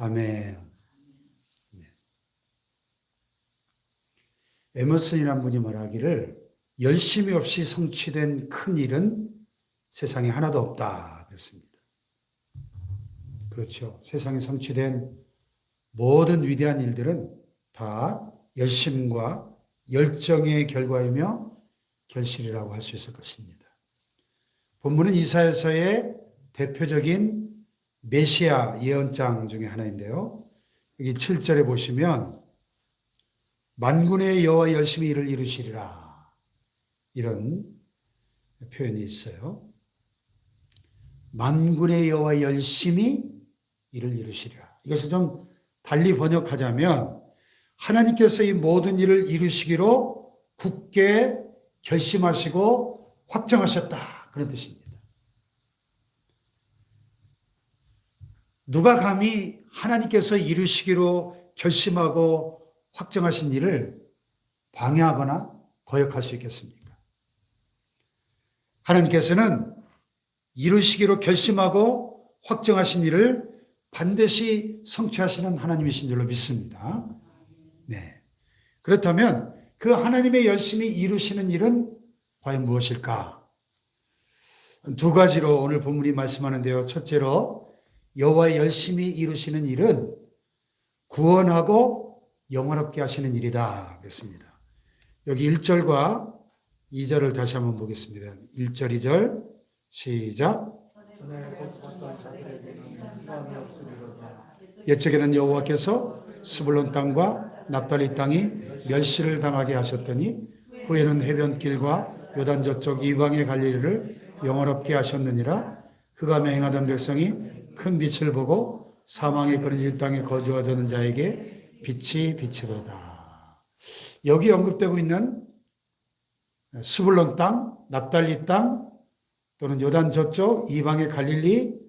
아멘. 에머슨이라는 분이 말하기를 열심히 없이 성취된 큰 일은 세상에 하나도 없다 그랬습니다. 그렇죠. 세상에 성취된 모든 위대한 일들은 다 열심과 열정의 결과이며 결실이라고 할 수 있을 것입니다. 본문은 이사야서의 대표적인 메시아 예언장 중에 하나인데요. 여기 7절에 보시면 만군의 여호와 열심히 일을 이루시리라 이런 표현이 있어요. 만군의 여호와 열심히 일을 이루시리라. 이것을 좀 달리 번역하자면 하나님께서 이 모든 일을 이루시기로 굳게 결심하시고 확정하셨다 그런 뜻입니다. 누가 감히 하나님께서 이루시기로 결심하고 확정하신 일을 방해하거나 거역할 수 있겠습니까? 하나님께서는 이루시기로 결심하고 확정하신 일을 반드시 성취하시는 하나님이신 줄로 믿습니다. 네. 그렇다면 그 하나님의 열심히 이루시는 일은 과연 무엇일까? 두 가지로 오늘 본문이 말씀하는데요. 첫째로 여호와의 열심히 이루시는 일은 구원하고 영원롭게 하시는 일이다 그랬습니다. 여기 1절과 2절을 다시 한번 보겠습니다. 1절, 2절 시작. 옛적에는 여호와께서 스불론 땅과 납달리 땅이 멸시를 당하게 하셨더니 후에는 해변길과 요단 저쪽 이방의 갈릴리를 영원롭게 하셨느니라. 흑암에 행하던 백성이 큰 빛을 보고 사망의 그늘진 땅에 거주하던 자에게 빛이 비치도다. 여기 언급되고 있는 스불론 땅, 납달리 땅 또는 요단 저쪽 이방의 갈릴리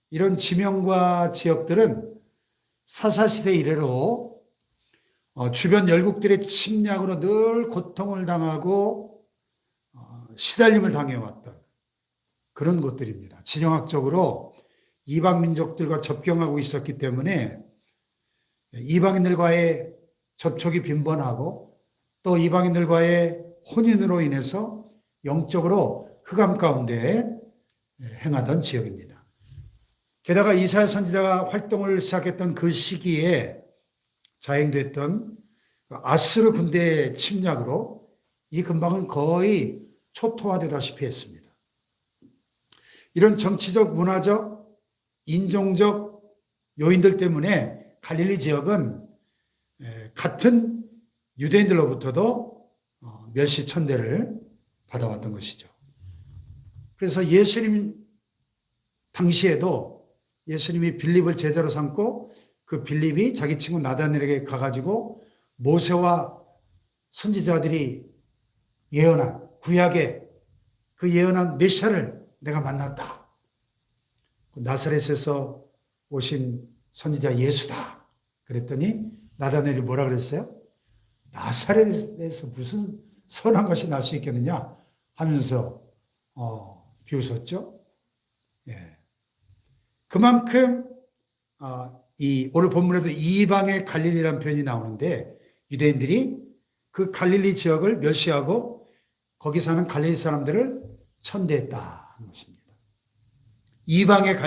이런 지명과 지역들은 사사시대 이래로 주변 열국들의 침략으로 늘 고통을 당하고 시달림을 당해왔던 그런 곳들입니다. 지정학적으로 이방 민족들과 접경하고 있었기 때문에 이방인들과의 접촉이 빈번하고 또 이방인들과의 혼인으로 인해서 영적으로 흑암 가운데 행하던 지역입니다. 게다가 이사야 선지자가 활동을 시작했던 그 시기에 자행됐던 아수르 군대의 침략으로 이 근방은 거의 초토화되다시피 했습니다. 이런 정치적, 문화적, 인종적 요인들 때문에 갈릴리 지역은 같은 유대인들로부터도 멸시천대를 받아왔던 것이죠. 그래서 예수님 당시에도 예수님이 빌립을 제자로 삼고 그 빌립이 자기 친구 나다넬에게 가가지고 모세와 선지자들이 예언한 구약의 그 예언한 메시아를 내가 만났다. 나사렛에서 오신 선지자 예수다. 그랬더니 나다넬이 뭐라 그랬어요? 나사렛에서 무슨 선한 것이 날 수 있겠느냐 하면서 비웃었죠. 예. 그만큼 이 오늘 본문에도 이방의 갈릴리라는 표현이 나오는데 유대인들이 그 갈릴리 지역을 멸시하고 거기 사는 갈릴리 사람들을 천대했다 하는 것입니다. 이방의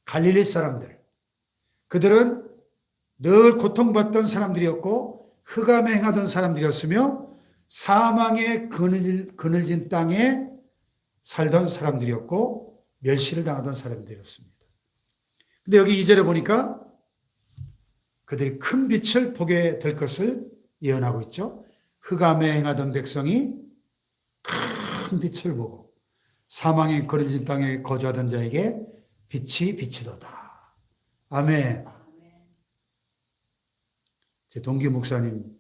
갈릴리 사람들, 그들은 늘 고통받던 사람들이었고 흑암에 행하던 사람들이었으며 사망의 그늘진 땅에 살던 사람들이었고 멸시를 당하던 사람들이었습니다. 근데 여기 2절에 보니까 그들이 큰 빛을 보게 될 것을 예언하고 있죠. 흑암에 행하던 백성이 큰 빛을 보고 사망의 그늘진 땅에 거주하던 자에게 빛이 비치도다. 아멘. 제 동기 목사님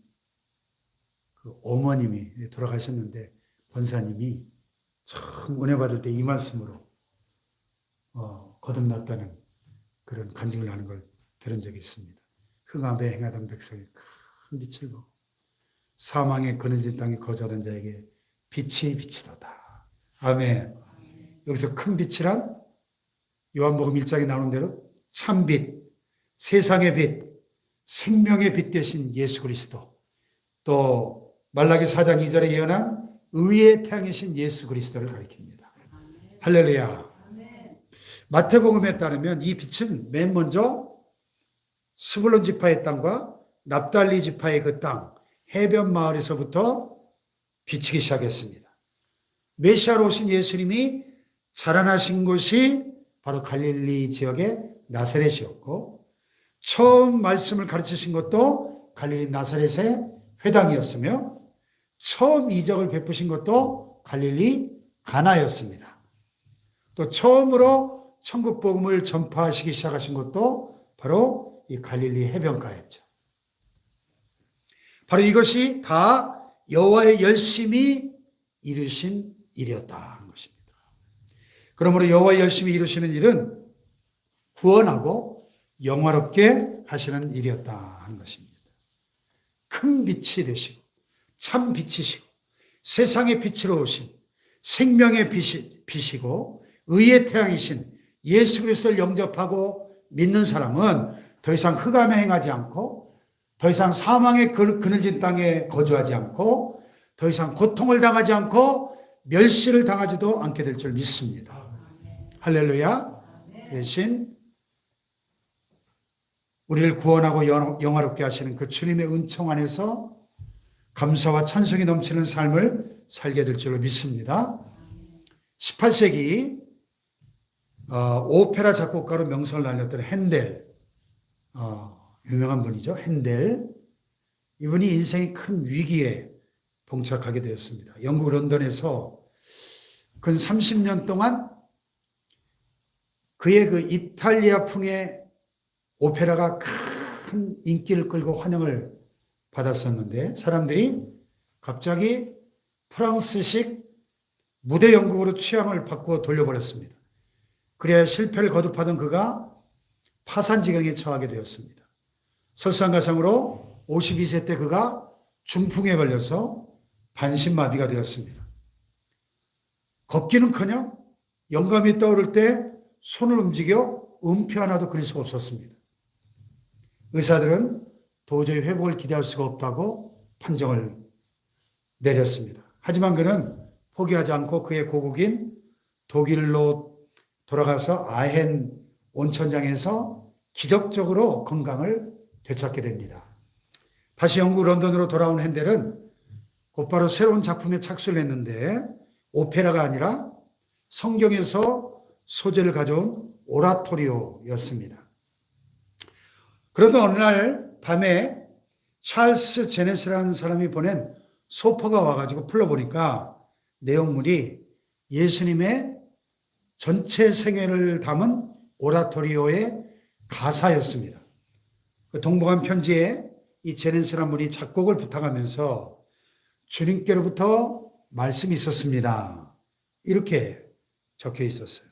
그 어머님이 돌아가셨는데 권사님이 참 은혜 받을 때 이 말씀으로 거듭났다는 그런 간증을 하는 걸 들은 적이 있습니다. 흑암에 행하던 백성이 큰 빛을 보고 사망의 그늘진 땅에 거주하던 자에게 빛이 비치도다. 아멘. 여기서 큰 빛이란 요한복음 1장에 나오는 대로 참빛, 세상의 빛, 생명의 빛 되신 예수 그리스도, 또 말라기 4장 2절에 예언한 의의 태양이신 예수 그리스도를 가리킵니다. 할렐루야. 마태복음에 따르면 이 빛은 맨 먼저 스불론 지파의 땅과 납달리 지파의 그 땅, 해변 마을에서부터 비치기 시작했습니다. 메시아로 오신 예수님이 자라나신 곳이 바로 갈릴리 지역의 나사렛이었고, 처음 말씀을 가르치신 것도 갈릴리 나사렛의 회당이었으며, 처음 이적을 베푸신 것도 갈릴리 가나였습니다. 또 처음으로 천국 복음을 전파하시기 시작하신 것도 바로 이 갈릴리 해변가였죠. 바로 이것이 다 여호와의 열심히 이루신 일이었다 하는 것입니다. 그러므로 여호와의 열심히 이루시는 일은 구원하고 영화롭게 하시는 일이었다 하는 것입니다. 큰 빛이 되시고 참 빛이시고 세상의 빛으로 오신 생명의 빛이고 의의 태양이신 예수 그리스도를 영접하고 믿는 사람은 더 이상 흑암에 행하지 않고, 더 이상 사망의 그늘진 땅에 거주하지 않고, 더 이상 고통을 당하지 않고 멸시를 당하지도 않게 될 줄 믿습니다. 할렐루야. 대신 우리를 구원하고 영화롭게 하시는 그 주님의 은총 안에서 감사와 찬송이 넘치는 삶을 살게 될 줄로 믿습니다. 18세기 오페라 작곡가로 명성을 날렸던 핸델, 유명한 분이죠. 핸델. 이분이 인생의 큰 위기에 봉착하게 되었습니다. 영국 런던에서 근 30년 동안 그의 그 이탈리아풍의 오페라가 큰 인기를 끌고 환영을 받았었는데, 사람들이 갑자기 프랑스식 무대 연극으로 취향을 바꾸어 돌려버렸습니다. 그래야 실패를 거듭하던 그가 파산지경에 처하게 되었습니다. 설상가상으로 52세 때 그가 중풍에 걸려서 반신마비가 되었습니다. 걷기는커녕 영감이 떠오를 때 손을 움직여 음표 하나도 그릴 수가 없었습니다. 의사들은 도저히 회복을 기대할 수가 없다고 판정을 내렸습니다. 하지만 그는 포기하지 않고 그의 고국인 독일로 돌아가서 아헨 온천장에서 기적적으로 건강을 되찾게 됩니다. 다시 영국 런던으로 돌아온 핸델은 곧바로 새로운 작품에 착수를 했는데, 오페라가 아니라 성경에서 소재를 가져온 오라토리오였습니다. 그러던 어느 날 밤에 찰스 제네스라는 사람이 보낸 소포가 와가지고 풀러보니까 내용물이 예수님의 전체 생애를 담은 오라토리오의 가사였습니다. 그 동봉한 편지에 이 제네스라는 분이 작곡을 부탁하면서 주님께로부터 말씀이 있었습니다. 이렇게 적혀 있었어요.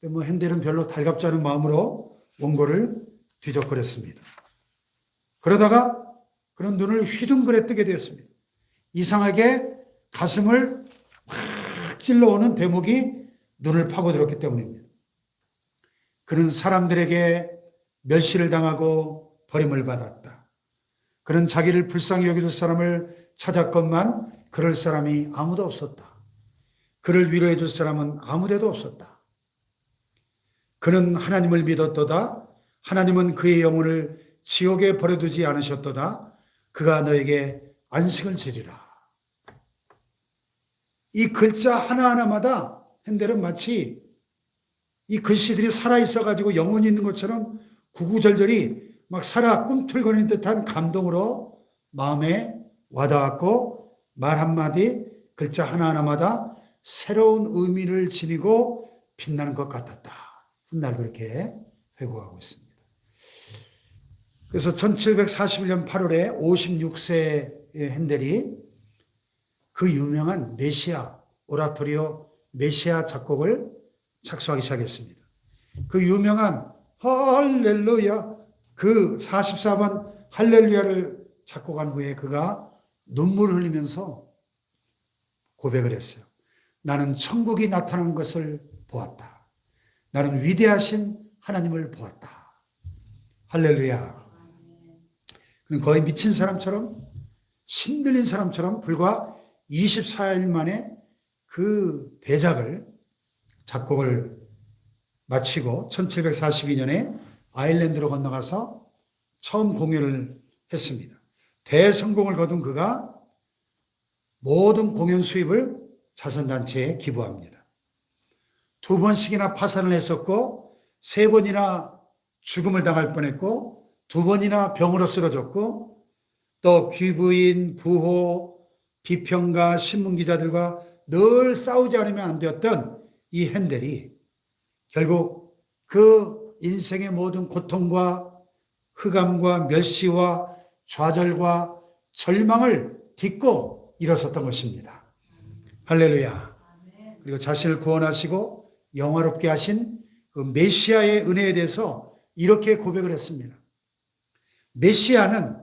근데 뭐 핸델은 별로 달갑지 않은 마음으로 원고를 뒤적거렸습니다. 그러다가 그런 눈을 휘둥그레 뜨게 되었습니다. 이상하게 가슴을 확 찔러오는 대목이 눈을 파고들었기 때문입니다. 그는 사람들에게 멸시를 당하고 버림을 받았다. 그는 자기를 불쌍히 여겨줄 사람을 찾았건만 그럴 사람이 아무도 없었다. 그를 위로해 줄 사람은 아무데도 없었다. 그는 하나님을 믿었도다. 하나님은 그의 영혼을 지옥에 버려두지 않으셨도다. 그가 너에게 안식을 주리라. 이 글자 하나하나마다 핸델은 마치 이 글씨들이 살아있어가지고 영혼이 있는 것처럼 구구절절이 막 살아 꿈틀거리는 듯한 감동으로 마음에 와닿았고, 말 한마디, 글자 하나하나마다 새로운 의미를 지니고 빛나는 것 같았다. 훗날 그렇게 회고하고 있습니다. 그래서 1741년 8월에 56세의 핸델이 그 유명한 메시아, 오라토리오 메시아 작곡을 착수하기 시작했습니다. 그 유명한 할렐루야, 그 44번 할렐루야를 작곡한 후에 그가 눈물을 흘리면서 고백을 했어요. 나는 천국이 나타나는 것을 보았다. 나는 위대하신 하나님을 보았다. 할렐루야. 거의 미친 사람처럼, 신들린 사람처럼 불과 24일 만에 그 대작을, 작곡을 마치고 1742년에 아일랜드로 건너가서 처음 공연을 했습니다. 대성공을 거둔 그가 모든 공연 수입을 자선단체에 기부합니다. 2번씩이나 파산을 했었고 3번이나 죽음을 당할 뻔했고 2번이나 병으로 쓰러졌고 또 귀부인, 부호, 비평가, 신문기자들과 늘 싸우지 않으면 안 되었던 이 핸델이 결국 그 인생의 모든 고통과 흑암과 멸시와 좌절과 절망을 딛고 일어섰던 것입니다. 할렐루야. 그리고 자신을 구원하시고 영화롭게 하신 그 메시아의 은혜에 대해서 이렇게 고백을 했습니다. 메시아는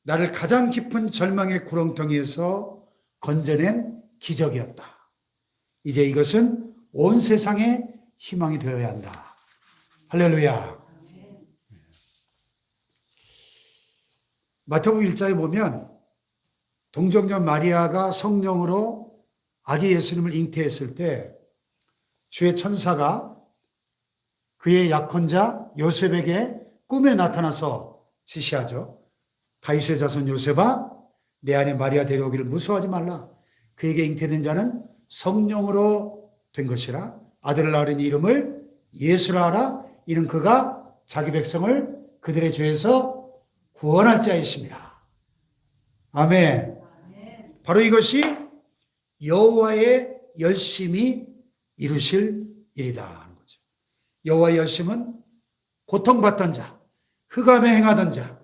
나를 가장 깊은 절망의 구렁텅이에서 건져낸 기적이었다. 이제 이것은 온 세상의 희망이 되어야 한다. 할렐루야. 마태복음 1장에 보면 동정녀 마리아가 성령으로 아기 예수님을 잉태했을 때 주의 천사가 그의 약혼자 요셉에게 꿈에 나타나서 지시하죠. 다윗의 자손 요셉아, 내 안에 마리아 데려오기를 무서워하지 말라. 그에게 잉태된 자는 성령으로 된 것이라. 아들을 낳으니 이름을 예수라 하라. 이는 그가 자기 백성을 그들의 죄에서 구원할 자이십니다. 아멘. 바로 이것이 여호와의 열심히 이루실 일이다 하는 거죠. 여호와의 열심은 고통받던 자, 흑암에 행하던 자,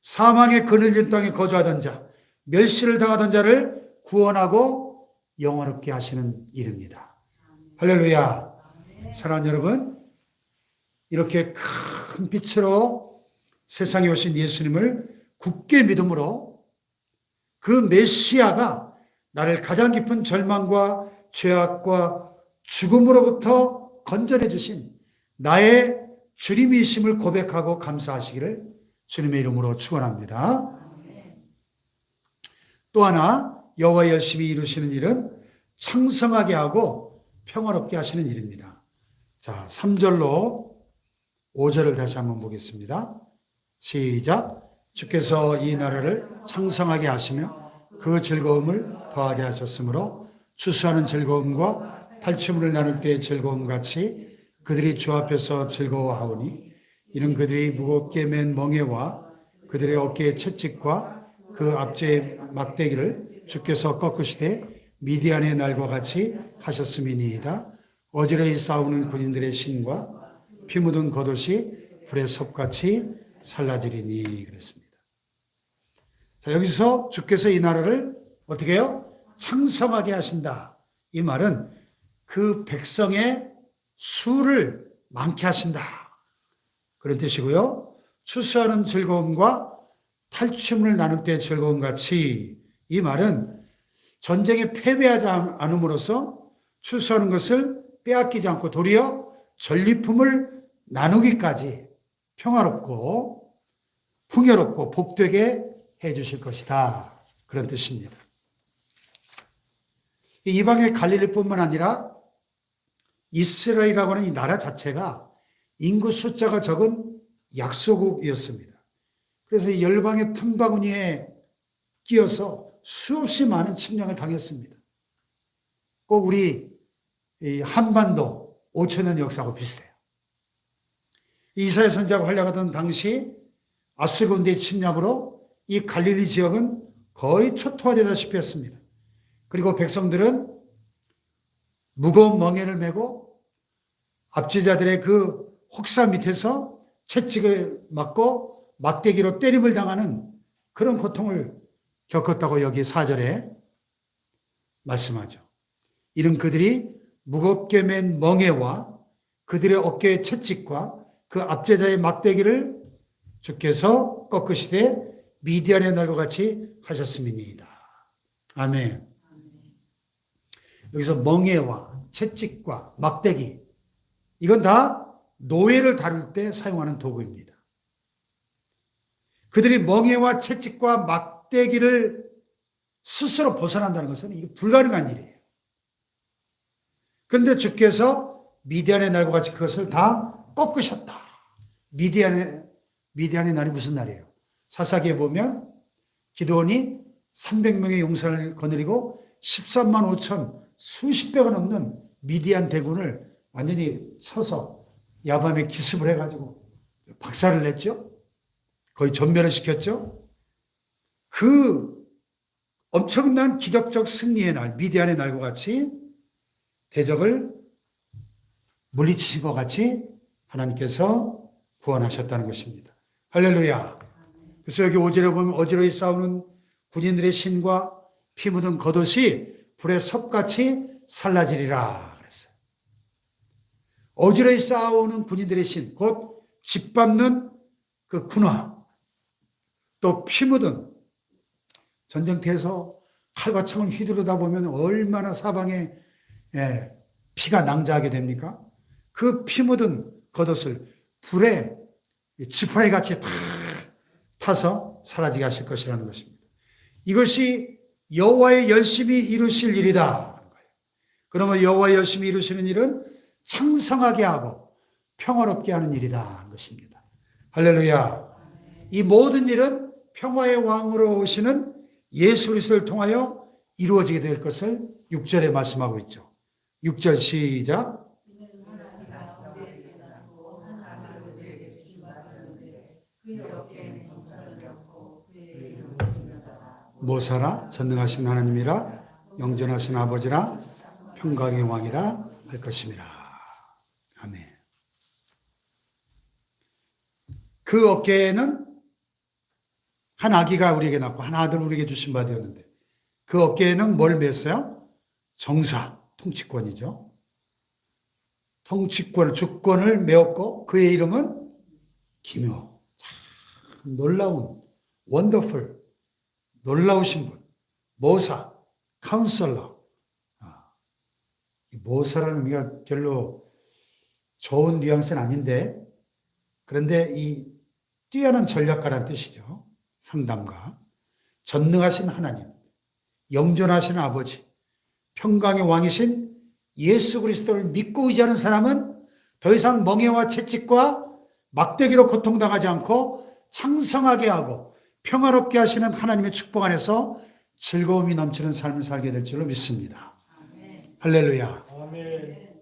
사망의 그늘진 땅에 거주하던 자, 멸시를 당하던 자를 구원하고 영원롭게 하시는 일입니다. 할렐루야. 사랑하는 여러분, 이렇게 큰 빛으로 세상에 오신 예수님을 굳게 믿음으로 그 메시아가 나를 가장 깊은 절망과 죄악과 죽음으로부터 건져내 주신 나의 주님이심을 고백하고 감사하시기를 주님의 이름으로 축원합니다. 또 하나 여호와의 열심히 이루시는 일은 창성하게 하고 평화롭게 하시는 일입니다. 자, 3절로 5절을 다시 한번 보겠습니다. 시작. 주께서 이 나라를 창성하게 하시며 그 즐거움을 더하게 하셨으므로 추수하는 즐거움과 탈취물을 나눌 때의 즐거움 같이 그들이 주 앞에서 즐거워하오니 이는 그들이 무겁게 맨 멍에와 그들의 어깨의 채찍과 그 앞제의 막대기를 주께서 꺾으시되 미디안의 날과 같이 하셨음이니이다. 어지러이 싸우는 군인들의 신과 피 묻은 겉옷이 불의 섭같이 살라지리니 그랬습니다. 자, 여기서 주께서 이 나라를 어떻게 해요? 창성하게 하신다. 이 말은 그 백성의 수를 많게 하신다. 그런 뜻이고요. 추수하는 즐거움과 탈취물을 나눌 때의 즐거움 같이 이 말은 전쟁에 패배하지 않음으로써 추수하는 것을 빼앗기지 않고 도리어 전리품을 나누기까지 평화롭고 풍요롭고 복되게 해 주실 것이다. 그런 뜻입니다. 이방의 갈릴리뿐만 아니라 이스라엘이라고 하는 이 나라 자체가 인구 숫자가 적은 약소국이었습니다. 그래서 이 열방의 틈바구니에 끼어서 수없이 많은 침략을 당했습니다. 꼭 우리 한반도 5천년 역사하고 비슷해요. 이사야 선지자가 활약하던 당시 아수르 군대의 침략으로 이 갈릴리 지역은 거의 초토화되다시피 했습니다. 그리고 백성들은 무거운 멍에를 메고 압제자들의 그 혹사 밑에서 채찍을 맞고 막대기로 때림을 당하는 그런 고통을 겪었다고 여기 4절에 말씀하죠. 이는 그들이 무겁게 맨 멍에와 그들의 어깨의 채찍과 그 압제자의 막대기를 주께서 꺾으시되 미디안의 날과 같이 하셨음이니이다. 아멘. 여기서 멍에와 채찍과 막대기, 이건 다 노예를 다룰 때 사용하는 도구입니다. 그들이 멍에와 채찍과 막대기를 스스로 벗어난다는 것은 이게 불가능한 일이에요. 그런데 주께서 미디안의 날과 같이 그것을 다 꺾으셨다. 미디안의 날이 무슨 날이에요? 사사기에 보면 기드온이 300명의 용사를 거느리고 13만 5천 수십 배가 넘는 미디안 대군을 완전히 쳐서 야밤에 기습을 해가지고 박살을 냈죠. 거의 전멸을 시켰죠. 그 엄청난 기적적 승리의 날, 미디안의 날과 같이 대적을 물리치신 것 같이 하나님께서 구원하셨다는 것입니다. 할렐루야. 그래서 여기 5절에 보면 어지러이 싸우는 군인들의 신과 피 묻은 겉옷이 불에 섭같이 살라지리라 그랬어요. 어지러이 싸우는 군인들의 신, 곧 짓밟는 그 군화, 또 피 묻은 전쟁터에서 칼과 창을 휘두르다 보면 얼마나 사방에 피가 낭자하게 됩니까? 그 피 묻은 겉옷을 불에 지푸라기 같이 다 타서 사라지게 하실 것이라는 것입니다. 이것이 여호와의 열심히 이루실 일이다. 그러면 여호와의 열심히 이루시는 일은 창성하게 하고 평화롭게 하는 일이다 하는 것입니다. 할렐루야. 이 모든 일은 평화의 왕으로 오시는 예수 그리스도를 통하여 이루어지게 될 것을 6절에 말씀하고 있죠. 6절 시작. 모사라 전능하신 하나님이라 영전하신 아버지라 평강의 왕이라 할 것입니다. 아멘. 그 어깨에는 한 아기가 우리에게 낳고 한 아들 우리에게 주신 바 되었는데 그 어깨에는 뭘 맸어요? 정사, 통치권이죠. 통치권, 주권을 메었고 그의 이름은 기묘. 참 놀라운, 원더풀, 놀라우신 분, 모사, 카운슬러. 모사라는 의미가 별로 좋은 뉘앙스는 아닌데 그런데 이 뛰어난 전략가라는 뜻이죠. 상담가, 전능하신 하나님, 영존하신 아버지, 평강의 왕이신 예수 그리스도를 믿고 의지하는 사람은 더 이상 멍에와 채찍과 막대기로 고통당하지 않고 창성하게 하고 평화롭게 하시는 하나님의 축복 안에서 즐거움이 넘치는 삶을 살게 될 줄로 믿습니다. 아멘. 할렐루야. 아멘.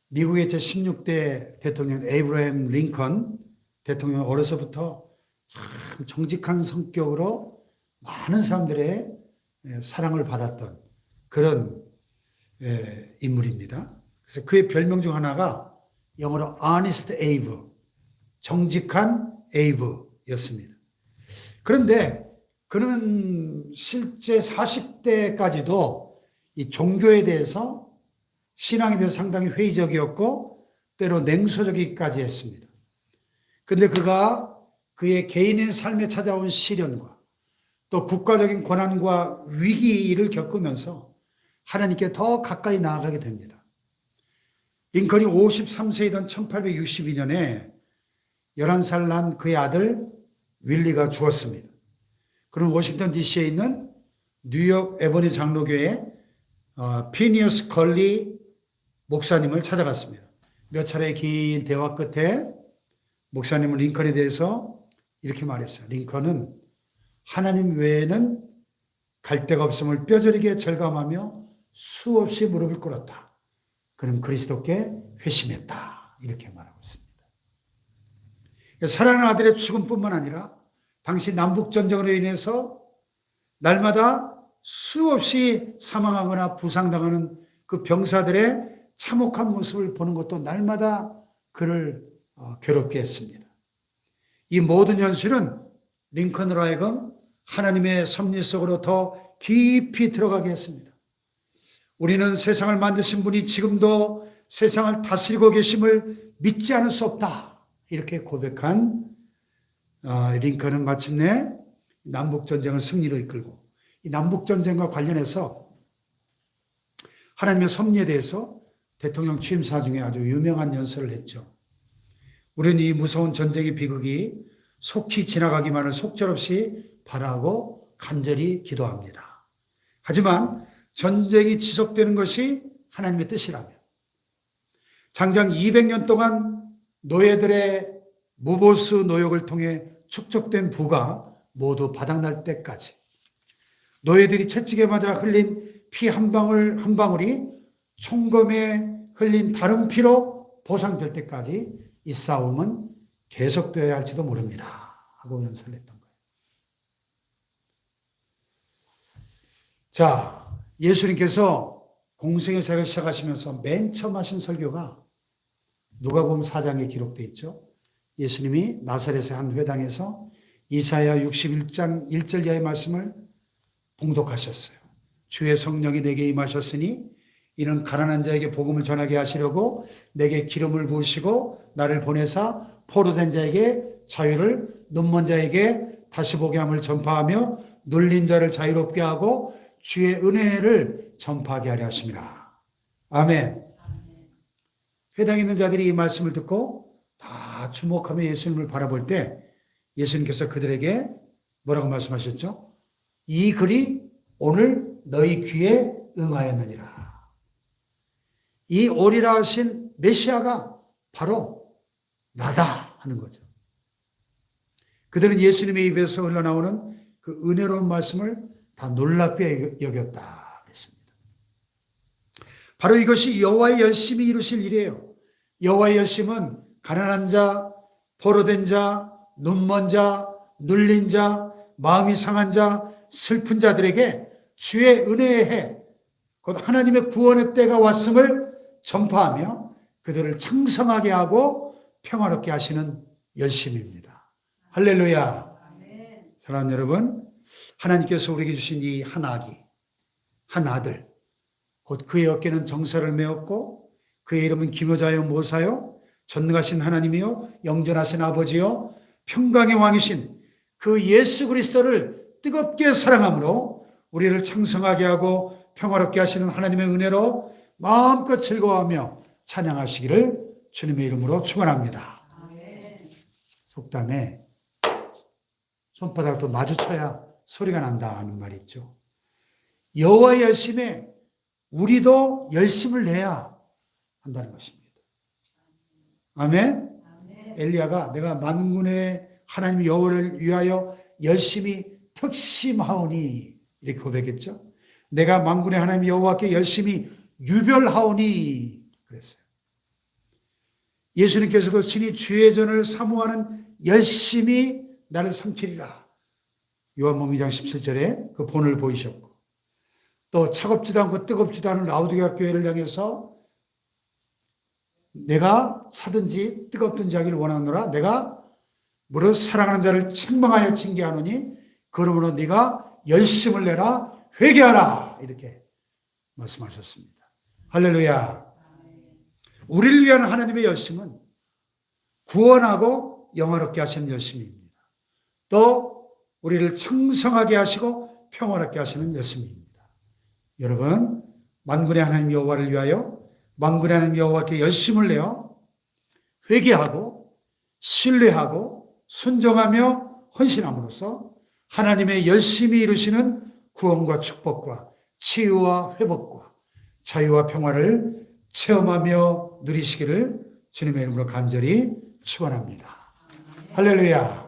미국의 제16대 대통령 에이브러햄 링컨 대통령 어려서부터 참 정직한 성격으로 많은 사람들의 사랑을 받았던 그런 인물입니다. 그래서 그의 별명 중 하나가 영어로 honest Abe, 정직한 에이브였습니다. 그런데 그는 실제 40대까지도 이 종교에 대해서 신앙에 대해서 상당히 회의적이었고 때로 냉소적이기까지 했습니다. 그런데 그가 그의 개인의 삶에 찾아온 시련과 또 국가적인 고난과 위기를 겪으면서 하나님께 더 가까이 나아가게 됩니다. 링컨이 53세이던 1862년에 11살 난 그의 아들 윌리가 죽었습니다. 그는 워싱턴 DC에 있는 뉴욕 에버니 장로교회 피니어스 걸리 목사님을 찾아갔습니다. 몇 차례 긴 대화 끝에 목사님은 링컨에 대해서 이렇게 말했어요. 링컨은 하나님 외에는 갈 데가 없음을 뼈저리게 절감하며 수없이 무릎을 꿇었다. 그는 그리스도께 회심했다. 이렇게 말하고 있습니다. 사랑하는 아들의 죽음뿐만 아니라 당시 남북전쟁으로 인해서 날마다 수없이 사망하거나 부상당하는 그 병사들의 참혹한 모습을 보는 것도 날마다 그를 괴롭게 했습니다. 이 모든 현실은 링컨으로 하여금 하나님의 섭리 속으로 더 깊이 들어가게 했습니다. 우리는 세상을 만드신 분이 지금도 세상을 다스리고 계심을 믿지 않을 수 없다. 이렇게 고백한 링컨은 마침내 남북전쟁을 승리로 이끌고 이 남북전쟁과 관련해서 하나님의 섭리에 대해서 대통령 취임사 중에 아주 유명한 연설을 했죠. 우리는 이 무서운 전쟁의 비극이 속히 지나가기만을 속절없이 바라고 간절히 기도합니다. 하지만 전쟁이 지속되는 것이 하나님의 뜻이라면 장장 200년 동안 노예들의 무보스 노역을 통해 축적된 부가 모두 바닥날 때까지 노예들이 채찍에 맞아 흘린 피 한 방울 한 방울이 총검에 흘린 다른 피로 보상될 때까지 이 싸움은 계속되어야 할지도 모릅니다 하고 연설을 했던 거예요. 자, 예수님께서 공생의 사역을 시작하시면서 맨 처음 하신 설교가 누가복음 4장에 기록되어 있죠. 예수님이 나사렛의 한 회당에서 이사야 61장 1절 이하의 말씀을 봉독하셨어요. 주의 성령이 내게 임하셨으니 이는 가난한 자에게 복음을 전하게 하시려고 내게 기름을 부으시고 나를 보내사 포로된 자에게 자유를, 눈먼 자에게 다시 보게 함을 전파하며 눌린 자를 자유롭게 하고 주의 은혜를 전파하게 하려 하심이라. 아멘. 회당에 있는 자들이 이 말씀을 듣고 다 주목하며 예수님을 바라볼 때 예수님께서 그들에게 뭐라고 말씀하셨죠? 이 글이 오늘 너희 귀에 응하였느니라. 이 오리라 하신 메시아가 바로 나다 하는 거죠. 그들은 예수님의 입에서 흘러나오는 그 은혜로운 말씀을 다 놀랍게 여겼다 했습니다. 바로 이것이 여호와의 열심히 이루실 일이에요. 여호와의 열심은 가난한 자, 포로된 자, 눈먼 자, 눌린 자, 마음이 상한 자, 슬픈 자들에게 주의 은혜의 해, 곧 하나님의 구원의 때가 왔음을 전파하며 그들을 창성하게 하고 평화롭게 하시는 열심입니다. 할렐루야. 사랑하는 여러분, 하나님께서 우리에게 주신 이 한 아기, 한 아들, 곧 그의 어깨는 정사를 메었고 그의 이름은 기묘자여 모사여 전능하신 하나님이요 영전하신 아버지요 평강의 왕이신 그 예수 그리스도를 뜨겁게 사랑함으로 우리를 창성하게 하고 평화롭게 하시는 하나님의 은혜로 마음껏 즐거워하며 찬양하시기를 주님의 이름으로 축원합니다. 속담에 손바닥을 또 마주쳐야 소리가 난다 하는 말이 있죠. 여호와의 열심에 우리도 열심을 내야 한다는 것입니다. 아멘. 엘리야가 내가 만군의 하나님 여호와를 위하여 열심히 특심하오니 이렇게 고백했죠. 내가 만군의 하나님 여호와께 열심히 유별하오니 그랬어요. 예수님께서도 친히 주의 전을 사모하는 열심히 나를 삼키리라. 요한복음 2장 17절에 그 본을 보이셨고 또 차갑지도 않고 뜨겁지도 않은 라우디게아 교회를 향해서 내가 차든지 뜨겁든지 하기를 원하노라. 내가 무릇 사랑하는 자를 책망하여 징계하노니 그러므로 네가 열심을 내라 회개하라 이렇게 말씀하셨습니다. 할렐루야. 우리를 위한 하나님의 열심은 구원하고 영화롭게 하시는 열심입니다. 또 우리를 청성하게 하시고 평화롭게 하시는 열심입니다. 여러분, 만군의 하나님 여호와를 위하여 만군의 하나님 여호와께 열심을 내어 회개하고 신뢰하고 순종하며 헌신함으로써 하나님의 열심히 이루시는 구원과 축복과 치유와 회복과 자유와 평화를 체험하며 누리시기를 주님의 이름으로 간절히 축원합니다. 할렐루야.